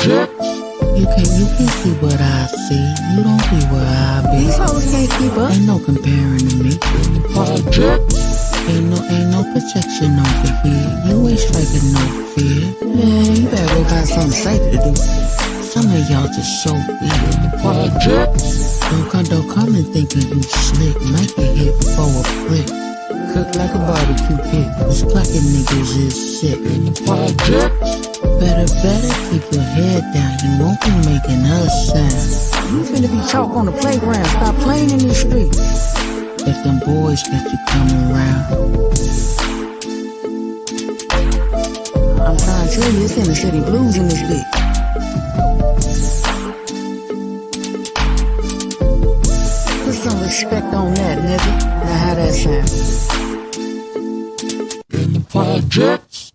You can see what I see. You don't be where I be. These hoes can't keep up. Ain't no comparing to me. Ain't no protection over here. You ain't striking no fear. Man, you better go find something safe to do. Some of y'all just so weird. Don't come and thinking you slick. Make it hit for a brick. Cook like a barbecue pit. This clucking niggas is sick. Better keep your head down. You won't be making us sound. You finna be chalk on the playground. Stop playing in the street. If them boys got you coming around. I'm trying to tell you, it's in the city blues in this bitch. Put some respect on that, nigga. Now how that sound? In the projects.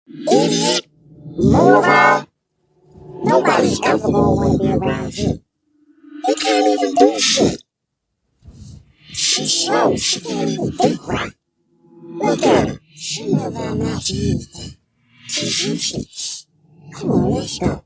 Idiot. Moron. Nobody's ever gonna want to be around you. You can't even do shit. She's slow. She can't even think right. Look at her. She never amount to anything. She's useless. Come on, let's go.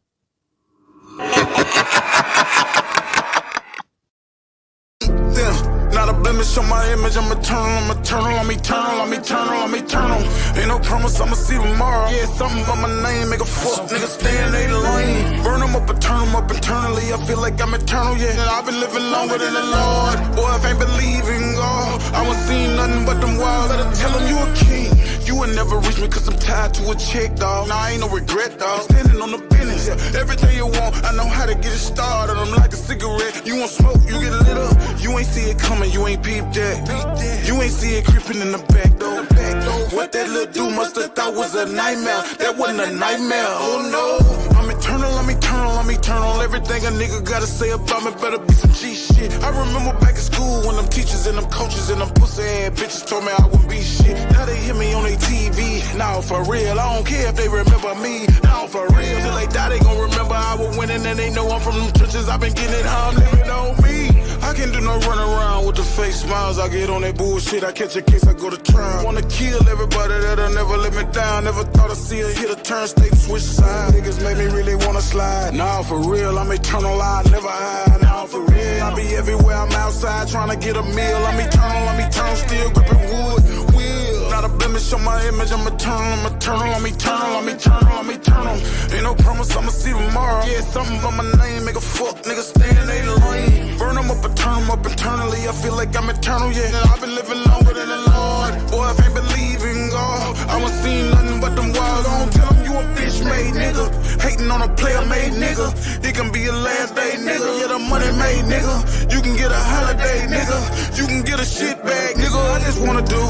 Not a blemish on my image, I'm eternal, I'm eternal. Ain't no promise I'ma see tomorrow. Yeah, something about my name, make a fuck nigga stay in they lane. Burn them up and turn them up internally. I feel like I'm eternal, yeah. I've been living longer than the Lord. Boy, if I ain't believe in God, I won't see nothing but them wild. Better tell him you a king. You will never reach me cause I'm tied to a chick, dog. Nah, I ain't no regret, dog. Standing on the business, yeah. Everything you want, I know how to get it started. I'm like a cigarette. You want smoke, you get lit up. You ain't see it coming, you ain't peeped that. You ain't see it creeping in the back door. What that little dude must've thought was a nightmare. That wasn't a nightmare, oh no. I'm eternal, I'm eternal, I'm eternal. Everything a nigga gotta say about me better be some G shit. I remember back in school when them teachers and them coaches and them pussy ass bitches told me I wouldn't be shit. Now they hear me on their TV. Now for real, I don't care if they remember me. Now for real, till they die they gon' remember I was winning and they know I'm from them trenches. I've been getting it how I'm living on me. I can't do no run around with the fake smiles. I get on that bullshit, I catch a case, I go to trial. Wanna kill everybody that'll never let me down. Never thought I'd see her hit a turn, state switch side. Niggas made me really wanna slide. Nah, for real, I'm eternal, I never hide. Nah, for real, I be everywhere, I'm outside trying to get a meal. I'm eternal, still gripping wood. Not a blemish on my image, I'm eternal. Ain't no promise I'ma see tomorrow. Yeah, something about my name, make a fuck nigga stay in they lane. Burn them up and turn them up internally. I feel like I'm eternal, yeah. I've been living longer than the Lord. Boy, if I ain't believe in God, I won't see nothing but them wild. Don't tell them you a bitch made nigga. Hating on a player made nigga. nigga. You can get a holiday, nigga. You can get a shit bag, nigga. I just wanna do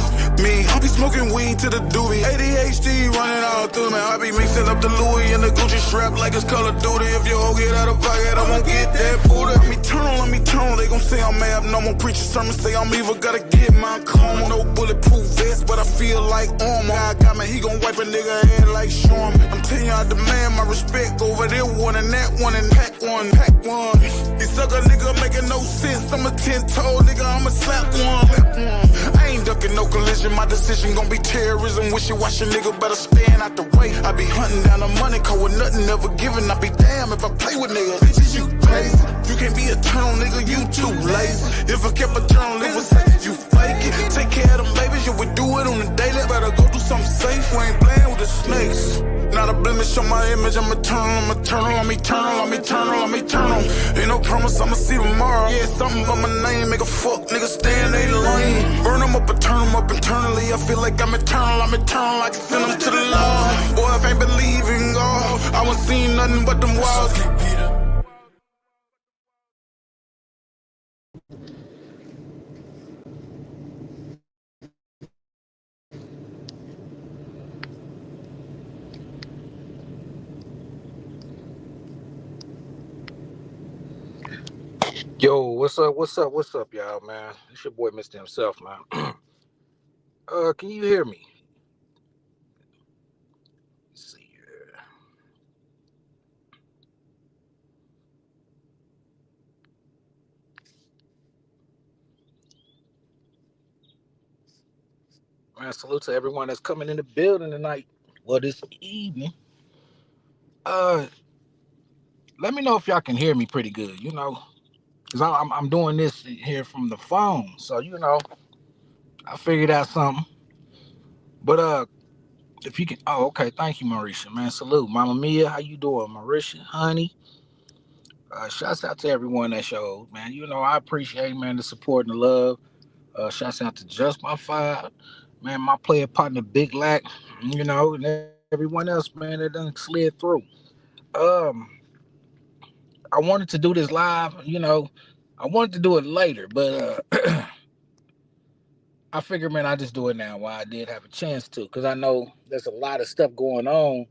me. I be smoking weed to the doobie. ADHD running all through me. I be mixing up the Louis and the Gucci strap like it's Call of Duty. If you all get out of pocket, I won't get that booty. Let me turn. They gon' say I'm abnormal. Preaching sermons say I'm evil. Gotta get my coma. No bulletproof vest, but I feel like armor. God got me, he gon' wipe a nigga head like Sharm. I'm telling you, I demand my respect over there one and that one and pack one. These sucker nigga making no sense. I'm a 10-toe nigga, I'ma slap one. I ain't ducking no collision. My decision gon' be terrorism. Wishy-washy nigga better stand out the way. I be hunting down the money, cause with nothing ever given. I be damn if I play with niggas. Bitches, you crazy. You can't be eternal, nigga, you too lazy. If I kept eternal, it would say you fake it. Take care of them babies, yeah, we do it on the daily. Better go do something safe, we ain't playing with the snakes. Not a blemish on my image, I'm eternal, I'm eternal. Ain't no promise I'ma see tomorrow. Yeah, something but my name, make a fuck, nigga stay in they lane. Burn them up and turn them up internally. I feel like I'm eternal, I can send them to the Lord. Boy, if I ain't believing God, I wasn't seeing nothing but them walls. Yo, what's up, y'all, man? It's your boy, Mr. Himself, man. Can you hear me? Let's see here. Man, salute to everyone that's coming in the building tonight. Well, this evening. Uh, Let me know if y'all can hear me pretty good, because I'm doing this here from the phone. So, I figured out something. But if you can, oh, okay, thank you, Marisha, man. Salute, Mama Mia, how you doing, Marisha, honey? Shouts out to everyone that showed, man. I appreciate, man, the support and the love. Shouts out to Just My Five, man, my player partner Big Lack, and everyone else, man, that done slid through. Um, I wanted to do this live, I wanted to do it later, but I figured, man, I just do it now while I did have a chance to, because I know there's a lot of stuff going on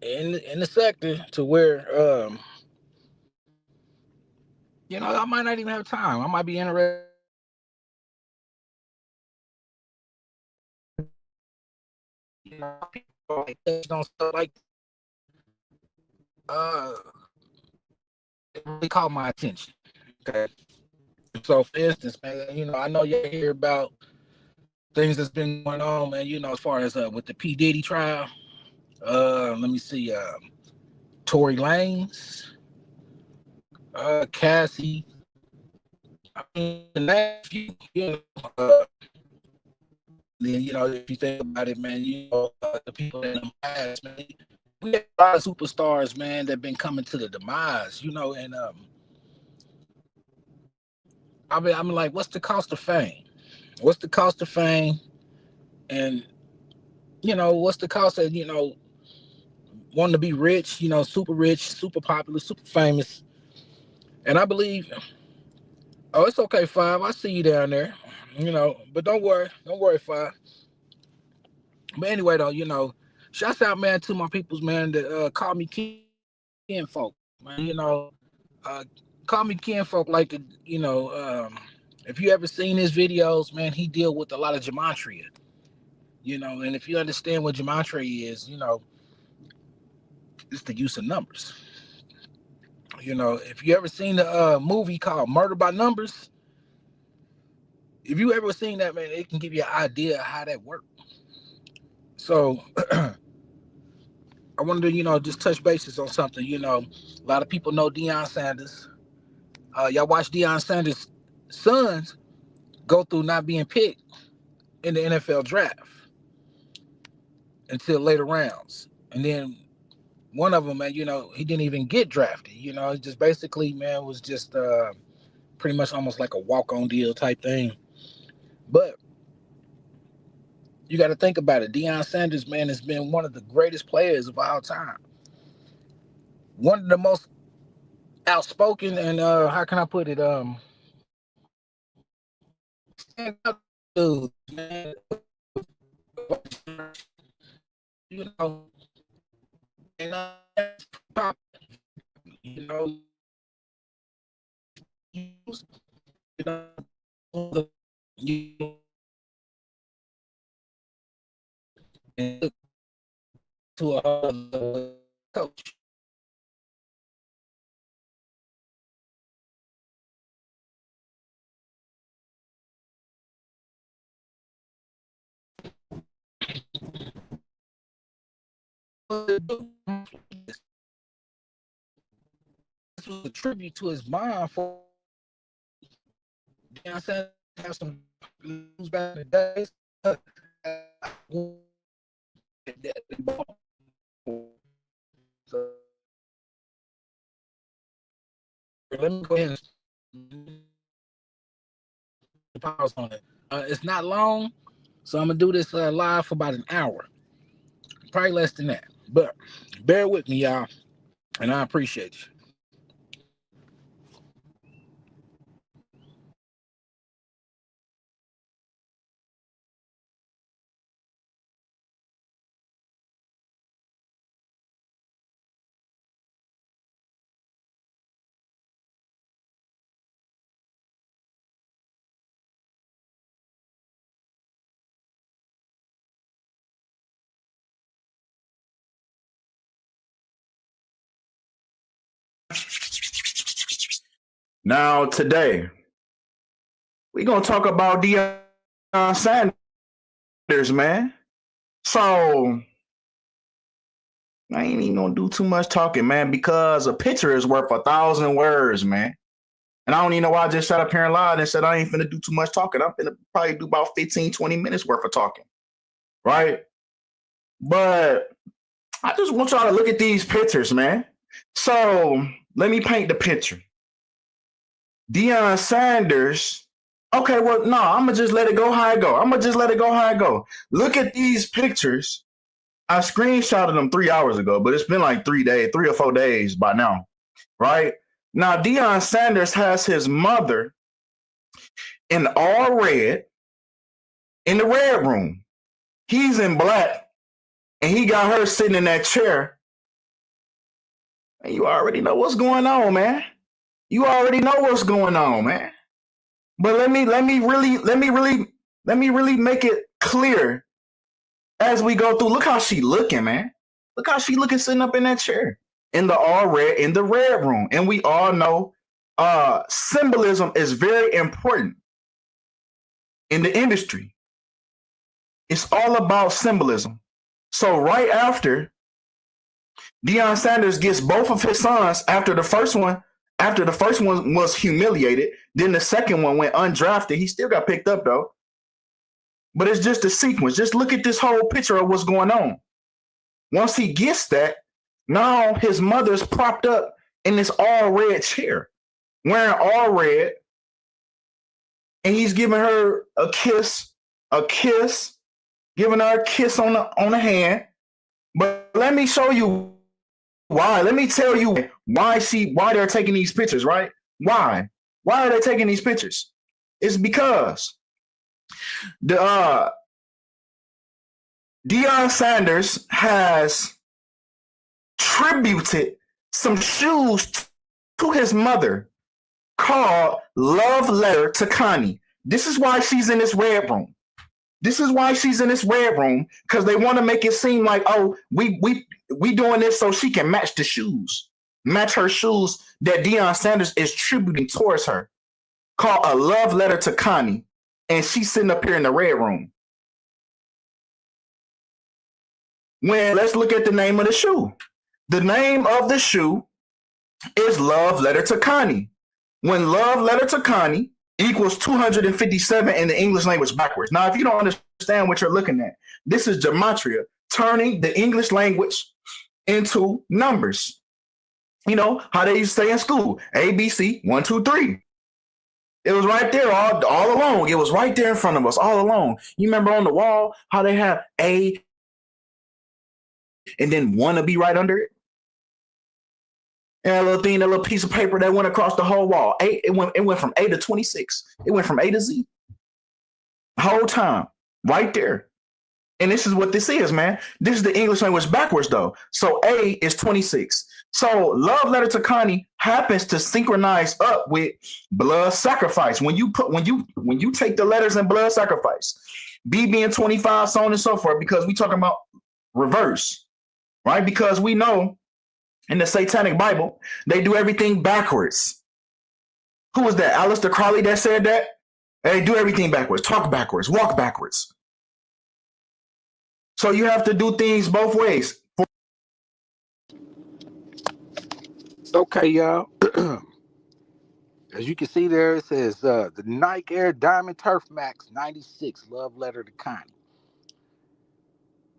in the sector to where I might not even have time. I might be interested. People like on stuff like uh it really caught my attention. Okay. So for instance, man, I know you hear about things that's been going on, man, as far as with the P. Diddy trial. Let me see, Tory Lanez, Cassie. I mean, the last few, then if you think about it, man, the people in the past, man, we have a lot of superstars, man, that been coming to the demise, and I'm like, what's the cost of fame? What's the cost of fame? And what's the cost of wanting to be rich, rich, super popular, super famous? And I believe, oh, it's okay, Five. I see you down there, but don't worry, Five. But anyway, though, shouts out, man, to my peoples, man, that call me kinfolk, man. Call me kinfolk like the, if you ever seen his videos, man, he deal with a lot of gematria, and if you understand what gematria is, it's the use of numbers. If you ever seen the movie called Murder by Numbers, if you ever seen that, man, it can give you an idea of how that works. So I wanted to, just touch bases on something. A lot of people know Deon Sanders. Y'all watch Deon Sanders' sons go through not being picked in the NFL draft until later rounds. And then one of them, man, he didn't even get drafted. It just basically, man, was just pretty much almost like a walk-on deal type thing. But you got to think about it. Deon Sanders, man, has been one of the greatest players of all time. One of the most outspoken and how can I put it? Stand up dudes, man. You know, and pop, you know, you know, you to a coach. This was a tribute to his mom for Deon Sanders have some lose back in the days. So let me go ahead and pause on it. It's not long, so I'm gonna do this live for about an hour, probably less than that. But bear with me, y'all, and I appreciate you. Now, today, we're going to talk about Deon Sanders, man. So, I ain't even going to do too much talking, man, because a picture is worth 1,000 words, man. And I don't even know why I just sat up here and lied and said I ain't finna do too much talking. I'm finna probably do about 15, 20 minutes worth of talking, right? But I just want y'all to look at these pictures, man. So, let me paint the picture. Deon Sanders. Okay, well, no, I'm gonna just let it go how it go. Look at these pictures. I screenshotted them 3 hours ago, but it's been like 3 or 4 days by now, right? Now, Deon Sanders has his mother in all red in the red room. He's in black, and he got her sitting in that chair. And you already know what's going on, man. But let me really make it clear as we go through. Look how she looking, man. Look how she looking sitting up in that chair in the all red in the red room. And we all know symbolism is very important in the industry. It's all about symbolism. So right after Deon Sanders gets both of his sons after the first one was humiliated, then the second one went undrafted. He still got picked up though. But it's just a sequence. Just look at this whole picture of what's going on. Once he gets that, now his mother's propped up in this all red chair, wearing all red, and he's giving her a kiss, giving her a kiss on the hand. But let me show you why. Let me tell you why they're taking these pictures, right? Why are they taking these pictures? It's because the Deon Sanders has tributed some shoes to his mother called Love Letter to Connie. This is why she's in this red room. Because they want to make it seem like, oh, we doing this so she can match her shoes that Deon Sanders is tributing towards her, called A Love Letter to Connie, and she's sitting up here in the red room. When let's look at the name of the shoe. The name of the shoe is Love Letter to Connie. When Love Letter to Connie equals 257 in the English language backwards. Now, if you don't understand what you're looking at, this is gematria, turning the English language into numbers. You know how they used to say in school, A, B, C, 1, 2, 3. It was right there all along. It was right there in front of us all along. You remember on the wall how they have A and then 1 to be right under it? And that little thing, that little piece of paper that went across the whole wall. It went from A to 26. It went from A to Z. The whole time. Right there. And this is what this is, man. This is the English language backwards, though. So A is 26. So Love Letter to Connie happens to synchronize up with blood sacrifice. When you take the letters in blood sacrifice, B being 25, so on and so forth, because we talking about reverse, right? Because we know in the Satanic Bible, they do everything backwards. Who was that? Aleister Crowley that said that? They do everything backwards, talk backwards, walk backwards. So you have to do things both ways. Okay, y'all. As you can see there, it says the Nike Air Diamond Turf Max 96 Love Letter to Connie.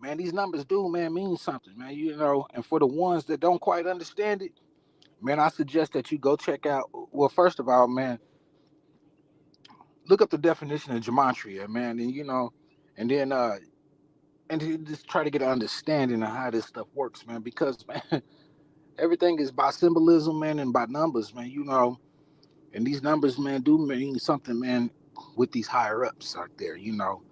Man, these numbers do, man, mean something, man. You know, and for the ones that don't quite understand it, man, I suggest that you go check out. Well, first of all, man, look up the definition of gematria, man, and you know, and then and just try to get an understanding of how this stuff works, man. Because man, everything is by symbolism, man, and by numbers, man. You know, and these numbers, man, do mean something, man, with these higher ups out there, you know.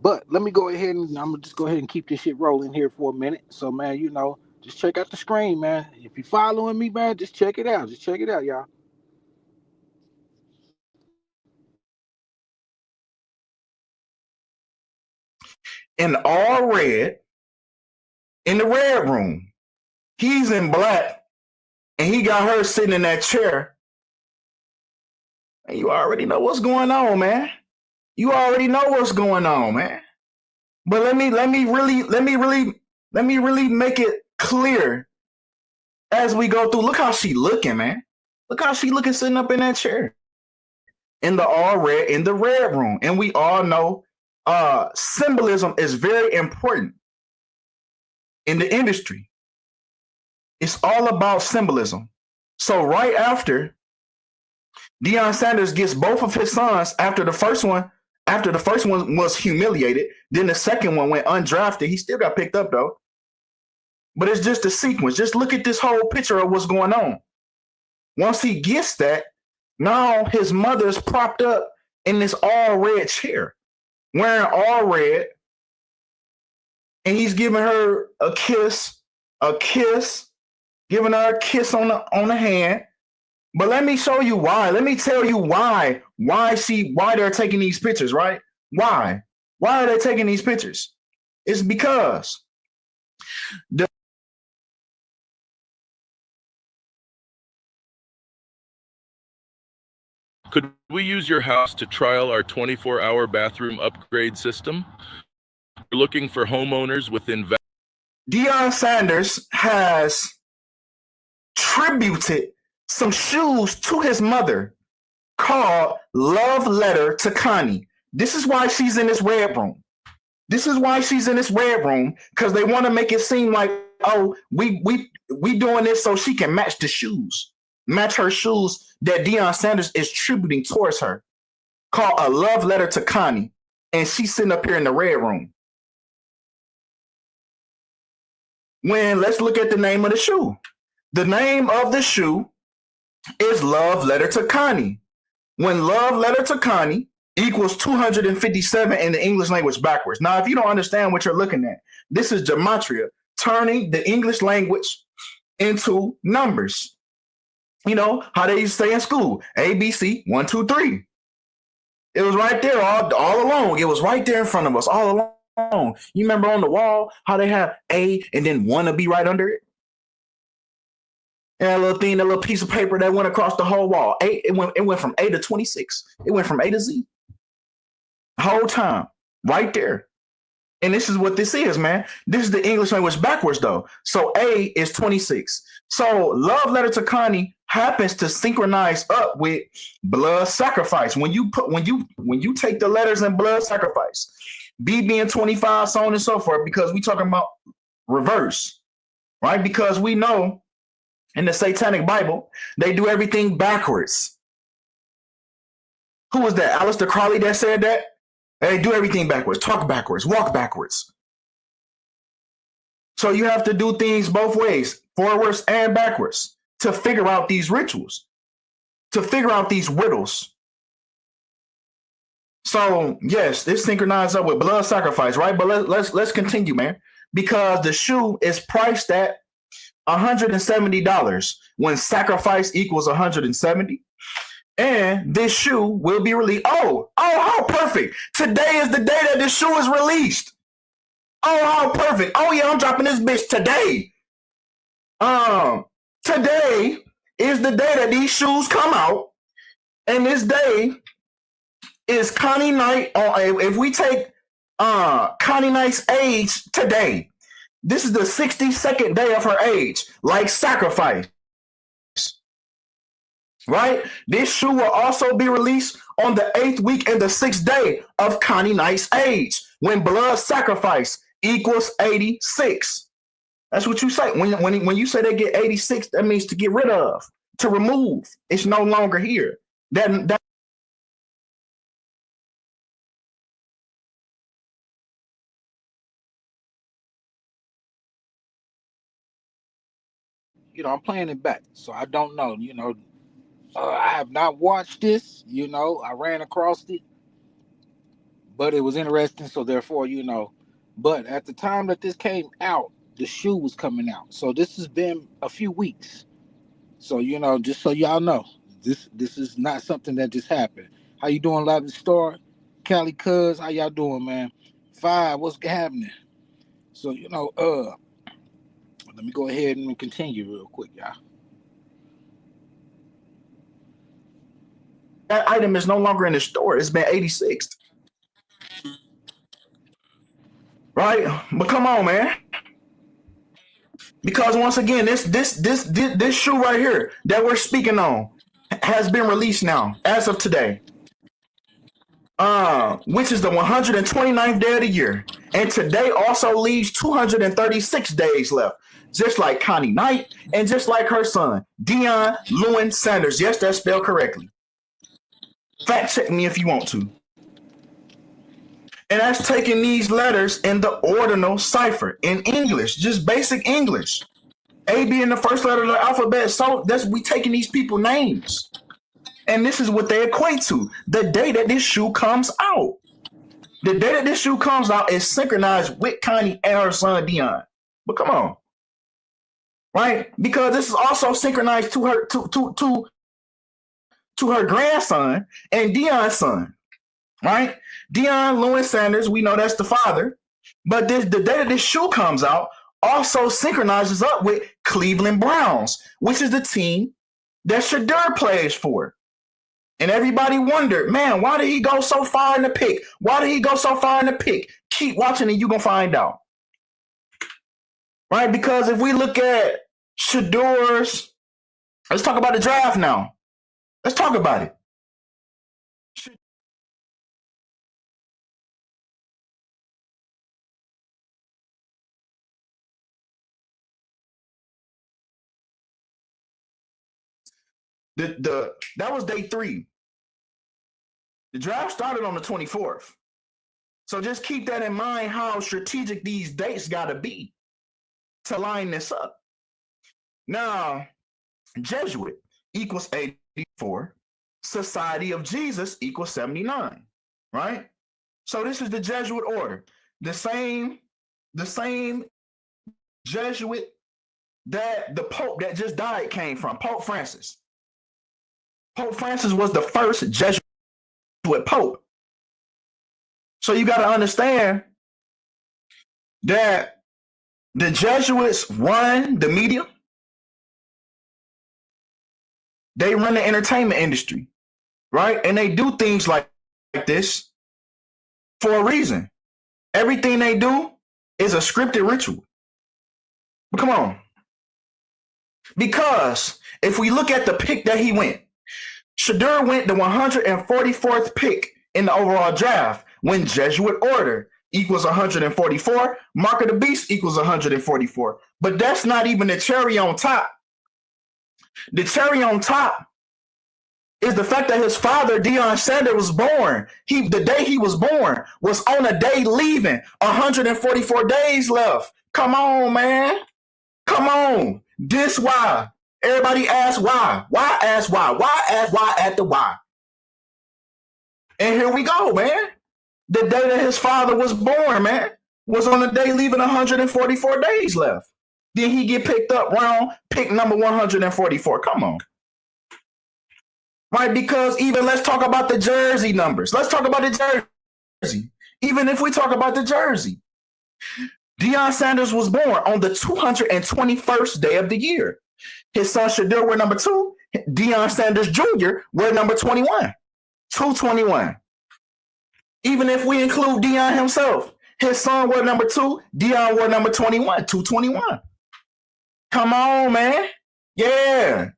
But let me go ahead and I'm gonna just go ahead and keep this shit rolling here for a minute. So, man, you know, just check out the screen, man. If you're following me, man, just check it out. Just check it out, y'all. In all red, in the red room. He's in black, and he got her sitting in that chair. And you already know what's going on, man. You already know what's going on, man. But let me really make it clear as we go through. Look how she looking, man. Look how she looking sitting up in that chair. In the all red, in the red room. And we all know symbolism is very important in the industry. It's all about symbolism. So right after Deon Sanders gets both of his sons after the first one was humiliated, then the second one went undrafted. He still got picked up though. But it's just a sequence. Just look at this whole picture of what's going on. Once he gets that, now his mother's propped up in this all red chair, wearing all red, and he's giving her a kiss, giving her a kiss on the hand. But let me show you why. Let me tell you why they're taking these pictures, right? Why are they taking these pictures? It's because Could we use your house to trial our 24-hour bathroom upgrade system? We're looking for homeowners within. Deon Sanders has tributed some shoes to his mother called Love Letter to Connie. This is why she's in this red room. Because they want to make it seem like, oh, we doing this so she can match the shoes. Match her shoes that Deon Sanders is tributing towards her. Called a Love Letter to Connie. And she's sitting up here in the red room. When let's look at the name of the shoe. The name of the shoe is Love Letter to Connie. When Love Letter to Connie equals 257 in the English language backwards. Now, if you don't understand what you're looking at, this is gematria, turning the English language into numbers. You know, how they used to say in school, A, B, C, 1, 2, 3. It was right there all along. It was right there in front of us all along. You remember on the wall how they have A and then 1 to be right under it? And that little thing, that little piece of paper that went across the whole wall. It went from A to 26. It went from A to Z. The whole time. Right there. And this is what this is, man. This is the English language backwards, though. So A is 26. So Love Letter to Connie happens to synchronize up with blood sacrifice. When you take the letters in blood sacrifice, B being 25, so on and so forth, because we talking about reverse, right? Because we know in the Satanic Bible, they do everything backwards. Who was that? Aleister Crowley that said that? They do everything backwards, talk backwards, walk backwards. So you have to do things both ways, forwards and backwards. to figure out these rituals, to figure out these riddles. So yes, this synchronized up with blood sacrifice, right? But let's continue, man, because the shoe is priced at $170 when sacrifice equals 170. And this shoe will be released. Oh, how perfect. Today is the day that this shoe is released. Oh, how perfect. Oh yeah, I'm dropping this bitch today. Today is the day that these shoes come out. And this day is Connie Knight. If we take Connie Knight's age today, this is the 62nd day of her age, like sacrifice. Right? This shoe will also be released on the 8th week and the 6th day of Connie Knight's age, when blood sacrifice equals 86. That's what you say. When you say they get 86, that means to get rid of, to remove. It's no longer here. That I'm playing it back, so I don't know. I have not watched this. I ran across it, but it was interesting. So therefore, but at the time that this came out, the shoe was coming out. So this has been a few weeks. So just so y'all know, this is not something that just happened. How you doing, Lobby Star? Cali Cuz, how y'all doing, man? Five, what's happening? So let me go ahead and continue real quick, y'all. that item is no longer in the store. It's been 86. Right? But come on, man. Because once again, this shoe right here that we're speaking on has been released now, as of today. Which is the 129th day of the year. And today also leaves 236 days left. Just like Connie Knight and just like her son, Deon Sanders. Yes, that's spelled correctly. Fact check me if you want to. And that's taking these letters in the ordinal cipher in English, just basic English. A being the first letter of the alphabet. So we taking these people names. And this is what they equate to. The day that this shoe comes out. The day that this shoe comes out is synchronized with Connie and her son Deon. But come on. Right? Because this is also synchronized to her to her grandson and Deon's son. Right? Deon Sanders, we know that's the father. But the day that this shoe comes out also synchronizes up with Cleveland Browns, which is the team that Shedeur plays for. And everybody wondered, man, why did he go so far in the pick? Why did he go so far in the pick? Keep watching and you're going to find out. Right? Because if we look at Shedeur's, let's talk about the draft now. Let's talk about it. That was day 3. The draft started on the 24th. So just keep that in mind, how strategic these dates got to be to line this up. Now, Jesuit equals 84. Society of Jesus equals 79. Right? So this is the Jesuit order. The same Jesuit that the Pope that just died came from, Pope Francis. Pope Francis was the first Jesuit Pope. So you got to understand that the Jesuits run the media. They run the entertainment industry, right? And they do things like this for a reason. Everything they do is a scripted ritual. But come on. Because if we look at the pick that he went, Shedeur went the 144th pick in the overall draft when Jesuit order equals 144, Mark of the Beast equals 144. But that's not even the cherry on top. The cherry on top is the fact that his father, Deon Sanders, was born. The day he was born was on a day leaving, 144 days left. Come on, man. Come on. This why Everybody asks why. Why ask why? Why ask why at the why? And here we go, man. The day that his father was born, man, was on the day leaving 144 days left. Then he get picked up round pick number 144. Come on. Right? Because even let's talk about the jersey numbers. Let's talk about the jersey. Even if we talk about the jersey, Deon Sanders was born on the 221st day of the year. His son Shadir were number 2. Deon Sanders Jr. were number 21. 221. Even if we include Deon himself, his son were number 2. Deon were number 21. 221. Come on, man. Yeah.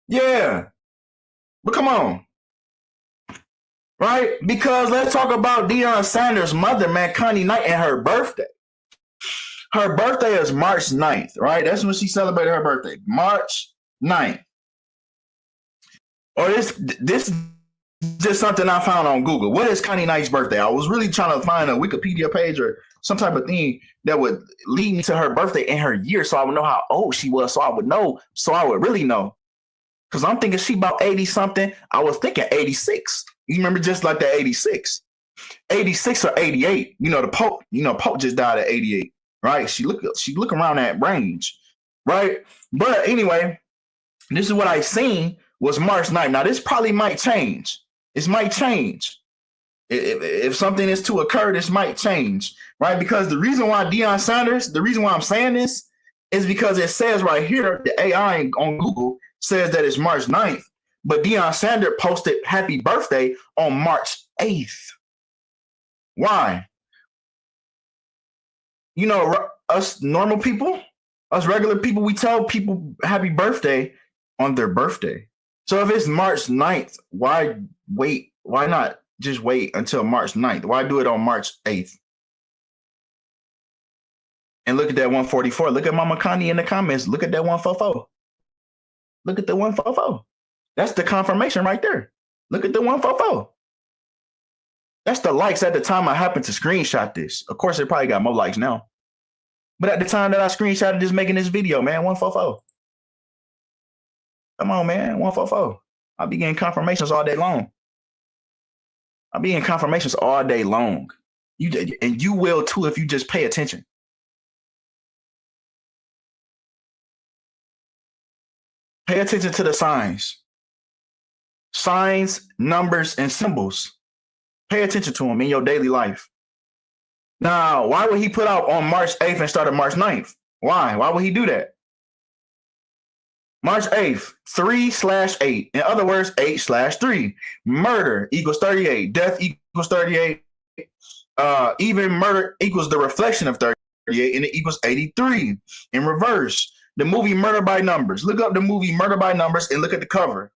Yeah. But come on. Right? Because let's talk about Deon Sanders' mother, man, Connie Knight, and her birthday. Her birthday is March 9th, right? That's when she celebrated her birthday. March 9th. Or this is just something I found on Google. What is Connie Knight's birthday? I was really trying to find a Wikipedia page or some type of thing that would lead me to her birthday and her year so I would know how old she was, so I would know, so I would really know. Because I'm thinking she about 80 something. I was thinking 86. You remember just like that 86. 86 or 88. The Pope just died at 88. Right? She look around that range. Right? But anyway, this is what I seen was March 9th. Now this probably might change. This might change. If something is to occur, this might change. Right? Because the reason why Deon Sanders, the reason why I'm saying this is because it says right here, the AI on Google says that it's March 9th, but Deon Sanders posted happy birthday on March 8th. Why? Us normal people, us regular people, we tell people happy birthday on their birthday. So if it's March 9th, why wait? Why not just wait until March 9th? Why do it on March 8th? And look at that 144. Look at Mama Connie in the comments. Look at that 144. Look at the 144. That's the confirmation right there. Look at the 144. That's the likes at the time I happened to screenshot this. Of course, it probably got more likes now. But at the time that I screenshotted this making this video, man, 144. Come on, man, 144. I'll be getting confirmations all day long. I'll be getting confirmations all day long. You will too if you just pay attention. Pay attention to the signs. Signs, numbers, and symbols. Pay attention to them in your daily life. Now, why would he put out on March 8th and start on March 9th? Why? Why would he do that? March 8th, 3/8. In other words, 8/3. Murder equals 38. Death equals 38. Even murder equals the reflection of 38, and it equals 83. In reverse, the movie Murder by Numbers. Look up the movie Murder by Numbers and look at the cover.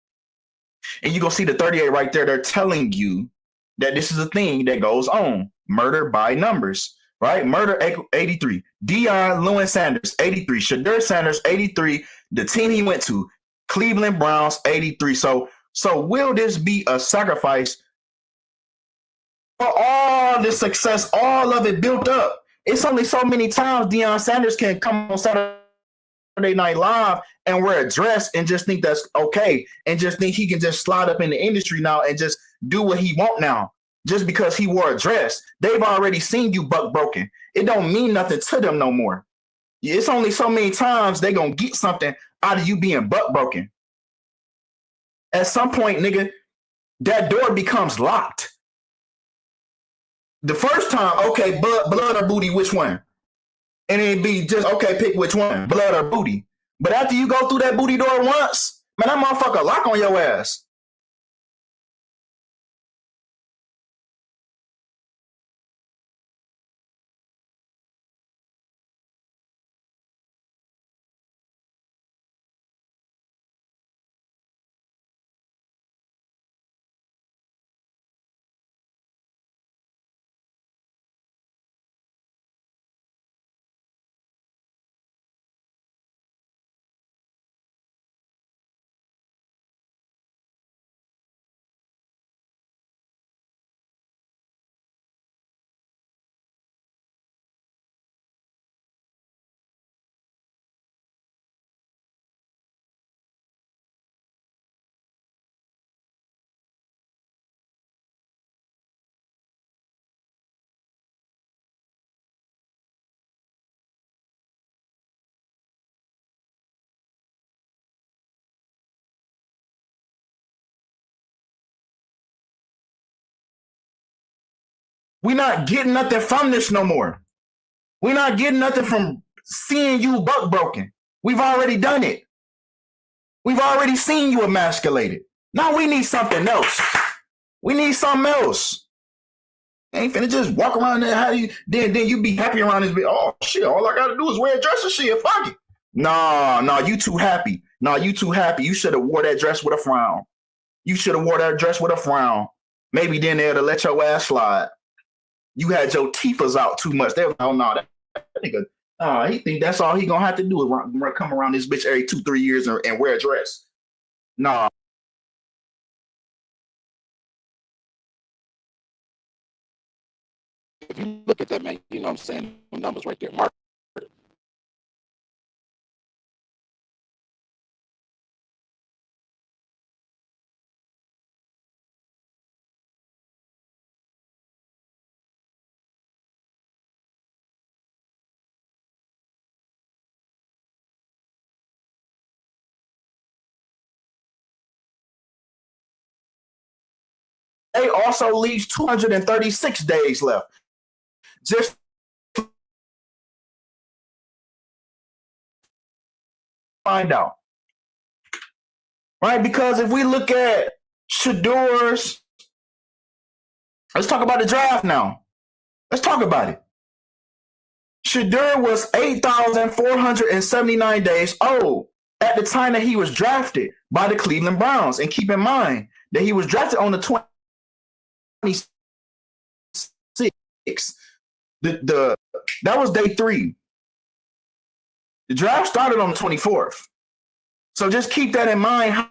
And you're going to see the 38 right there. They're telling you that this is a thing that goes on. Murder by numbers, right? Murder 83. Deon Sanders, 83. Shadir Sanders, 83. The team he went to, Cleveland Browns, 83. So will this be a sacrifice for all this success, all of it built up? It's only so many times Deon Sanders can come on Saturday Night Live and wear a dress and just think that's okay and just think he can just slide up in the industry now and just do what he want now just because he wore a dress. They've already seen you buck broken. It don't mean nothing to them no more. It's only so many times they gonna get something out of you being buck broken. At some point, nigga, that door becomes locked. The first time, okay, blood or booty, which one? And it'd be just, okay, pick which one, blood or booty. But after you go through that booty door once, man, that motherfucker lock on your ass. We're not getting nothing from this no more. We're not getting nothing from seeing you buck broken. We've already done it. We've already seen you emasculated. Now we need something else. We need something else. Ain't finna just walk around there. How you then you be happy around this bitch? Oh shit! All I gotta do is wear a dress and shit. Fuck it. No, you too happy. No, you too happy. You should have wore that dress with a frown. You should have wore that dress with a frown. Maybe then they'd have let your ass slide. You had your teethers out too much. They were, oh no, that nigga. He think that's all he gonna have to do is come around this bitch every 2-3 years and wear a dress. No, If you look at that, man, you know what I'm saying? The numbers right there. Mark. they also leaves 236 days left. Just find out. Right? Because if we look at Shador's, let's talk about the draft now. Let's talk about it. Shador was 8,479 days old at the time that he was drafted by the Cleveland Browns. And keep in mind that he was drafted on the 26th. That was day 3. The draft started on the 24th. So just keep that in mind.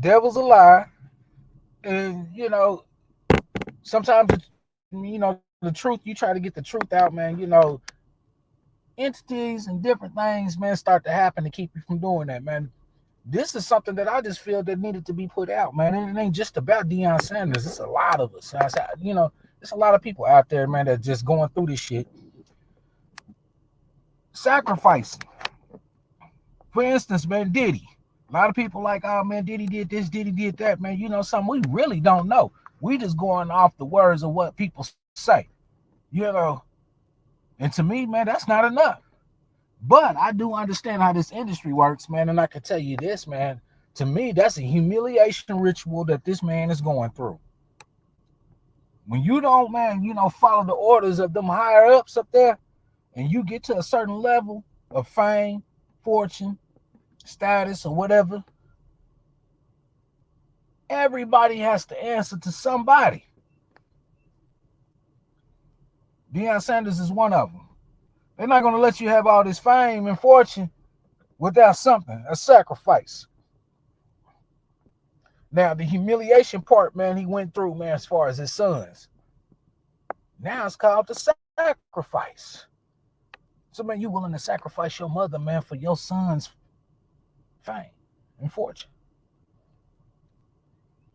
devil's a lie, and sometimes the truth. You try to get the truth out, man. Entities and different things, man, start to happen to keep you from doing that, man. This is something that I just feel that needed to be put out, man. And it ain't just about Deon Sanders. It's a lot of us. There's a lot of people out there, man, that just going through this shit, sacrificing. For instance, man, Diddy. A lot of people like, oh man, Diddy did this, Diddy did that, man. Something we really don't know. We just going off the words of what people say, And to me, man, that's not enough. But I do understand how this industry works, man. And I can tell you this, man. To me, that's a humiliation ritual that this man is going through. When you don't, man, follow the orders of them higher ups up there, and you get to a certain level of fame, fortune, status, or whatever, everybody has to answer to somebody. Deon Sanders is one of them. They're not going to let you have all this fame and fortune without something, a sacrifice. Now, the humiliation part, man, he went through, man, as far as his sons. Now it's called the sacrifice. So, man, you willing to sacrifice your mother, man, for your son's fame and fortune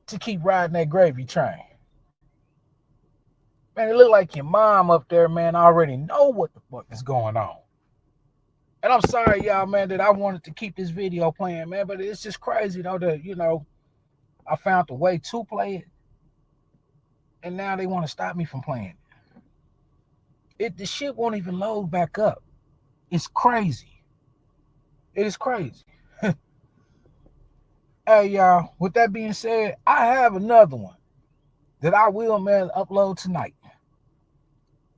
to keep riding that gravy train. Man, it look like your mom up there, man, already know what the fuck is going on. And I'm sorry, y'all, man, that I wanted to keep this video playing, man, but it's just crazy, though, that, I found a way to play it, and now they want to stop me from playing it. The shit won't even load back up. It's crazy. It is crazy. Hey, y'all, with that being said, I have another one that I will, man, upload tonight.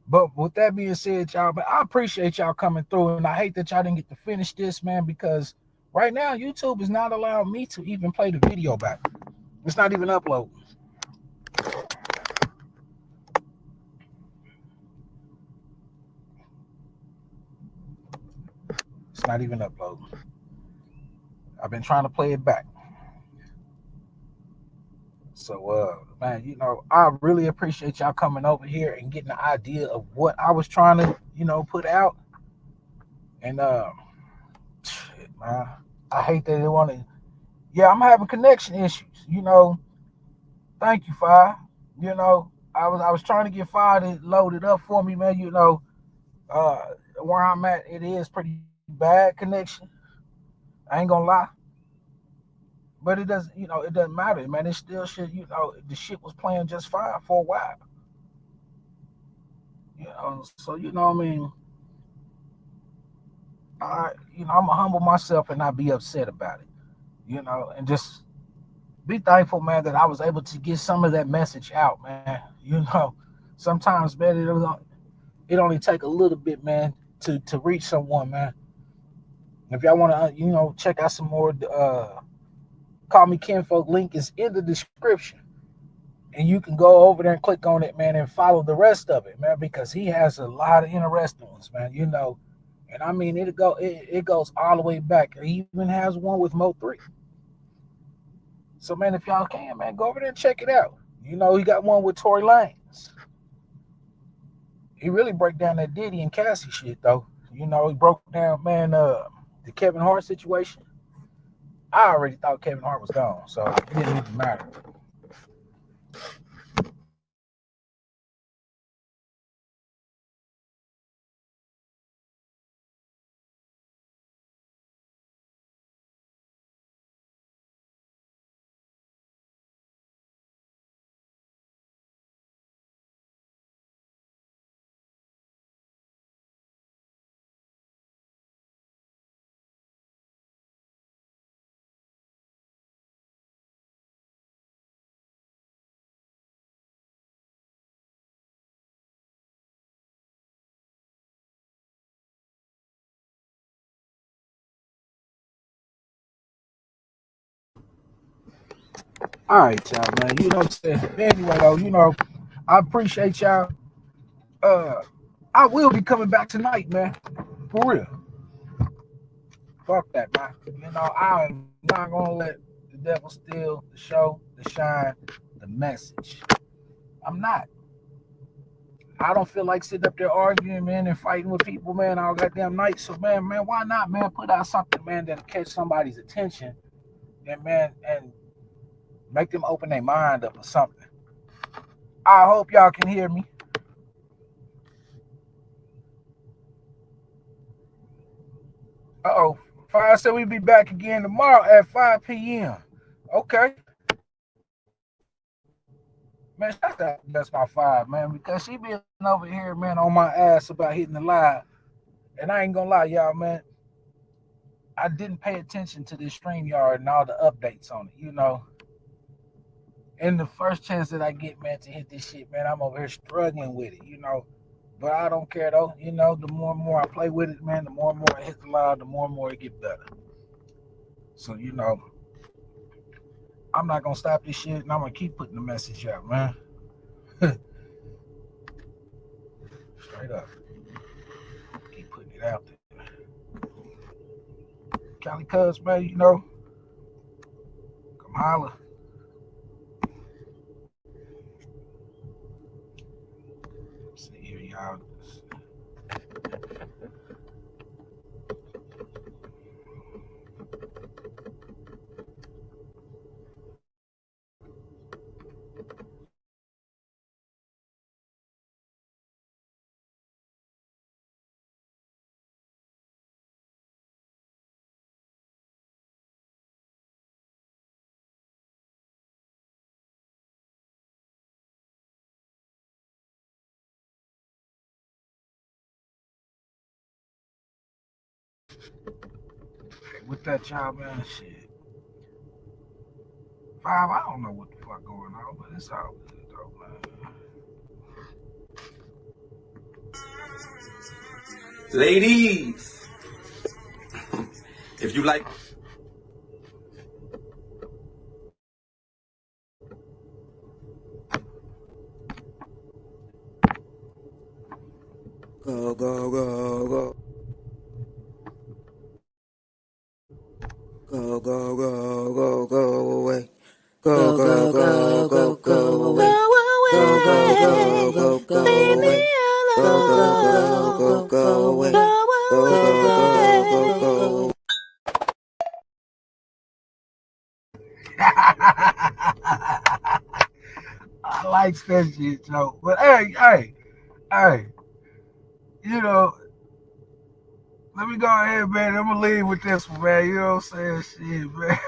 But with that being said, y'all, man, I appreciate y'all coming through, and I hate that y'all didn't get to finish this, man, because right now YouTube is not allowing me to even play the video back. It's not even uploading. It's not even uploading. I've been trying to play it back. So, man, I really appreciate y'all coming over here and getting the idea of what I was trying to, put out. And, shit, man, I hate that they want to. Yeah, I'm having connection issues. Thank you, Fi. I was trying to get Fi to load it up for me, man. Where I'm at, it is pretty bad connection. I ain't gonna lie. But it doesn't, it doesn't matter, man. It still should, the shit was playing just fine for a while. So I mean, I'm gonna humble myself and not be upset about it, and just be thankful, man, that I was able to get some of that message out, man. Sometimes, man, it only take a little bit, man, to reach someone, man. If y'all want to, check out some more, Call Me Kinfolk link is in the description. And you can go over there and click on it, man, and follow the rest of it, man, because he has a lot of interesting ones, man, And I mean, it goes all the way back. He even has one with Mo 3. So, man, if y'all can, man, go over there and check it out. He got one with Tory Lanez. He really break down that Diddy and Cassie shit, though. He broke down, man, the Kevin Hart situation. I already thought Kevin Hart was gone, so it didn't even matter. All right, y'all, man. You know what I'm saying? Anyway, though, I appreciate y'all. I will be coming back tonight, man. For real. Fuck that, man. I'm not gonna let the devil steal the show, the shine, the message. I'm not. I don't feel like sitting up there arguing, man, and fighting with people, man, all goddamn night. So, man, why not, man, put out something, man, that'll catch somebody's attention and, man, and make them open their mind up or something. I hope y'all can hear me. Uh-oh. Fire said we'll be back again tomorrow at 5 p.m. Okay. Man, that's my 5, man, because she been over here, man, on my ass about hitting the live. And I ain't gonna lie, y'all, man. I didn't pay attention to this StreamYard and all the updates on it, you know. And the first chance that I get, man, to hit this shit, man, I'm over here struggling with it, you know. But I don't care, though. You know, the more and more I play with it, man, the more and more I hit the live, the more and more it get better. So, you know, I'm not going to stop this shit, and I'm going to keep putting the message out, man. Straight up. Keep putting it out there. Cali Cuz, man, you know, come holler. See here, y'all. With that, y'all, man, shit. 5, I don't know what the fuck going on, but it's all good, though, man. Ladies, if you like. Go, go, go, go. Go, go, go, go, go away. Go, go, go, go, go away. Go, go, go, go, go away. Go, go, go, go, go away. Go, go, go, go, go. I like that shit, Joe. But hey, you know, let me go ahead, man. I'm gonna leave with this one, man. You know what I'm saying? Shit, man.